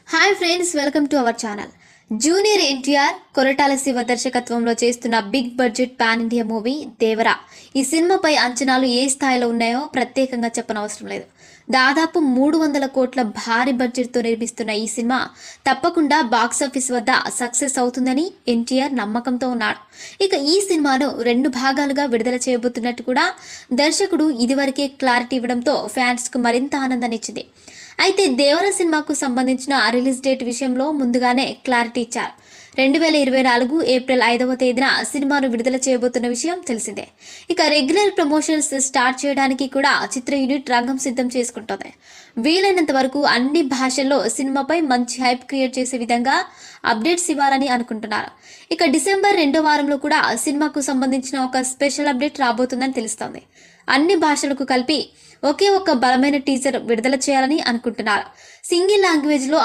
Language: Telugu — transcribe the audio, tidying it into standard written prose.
Hi friends, welcome to our channel. Junior NTR Koratala Siva దర్శకత్వంలో చేస్తున్న big budget pan India movie Devara. ఈ సినిమాపై అంచనాలు ఏ స్థాయిలో ఉన్నాయో ప్రత్యేకంగా చెప్పనవసరం లేదు. దాదాపు 300 కోట్ల భారీ బడ్జెట్తో నిర్మిస్తున్న ఈ సినిమా తప్పకుండా బాక్సాఫీస్ వద్ద సక్సెస్ అవుతుందని ఎన్టీఆర్ నమ్మకంతో ఉన్నాడు. ఇక ఈ సినిమాను 2 భాగాలుగా విడుదల చేయబోతున్నట్టు కూడా దర్శకుడు ఇదివరకే క్లారిటీ ఇవ్వడంతో ఫ్యాన్స్కు మరింత ఆనందాన్నిచ్చింది. అయితే దేవర సినిమాకు సంబంధించిన రిలీజ్ డేట్ విషయంలో ముందుగానే క్లారిటీ ఇచ్చారు. 2024 ఏప్రిల్ 5వ తేదీన సినిమాను విడుదల చేయబోతున్న విషయం తెలిసిందే. ఇక రెగ్యులర్ ప్రమోషన్స్ స్టార్ట్ చేయడానికి కూడా చిత్ర యూనిట్ రంగం సిద్ధం చేసుకుంటోంది. వీలైనంత వరకు అన్ని భాషల్లో సినిమాపై మంచి హైప్ క్రియేట్ చేసే విధంగా అప్డేట్స్ ఇవ్వాలని అనుకుంటున్నారు. ఇక డిసెంబర్ 2వ వారంలో కూడా సినిమాకు సంబంధించిన ఒక స్పెషల్ అప్డేట్ రాబోతుందని తెలుస్తోంది. అన్ని భాషలకు కలిపి ఒకే ఒక బలమైన టీజర్ విడుదల చేయాలని అనుకుంటున్నారు. సింగిల్ లాంగ్వేజ్ లో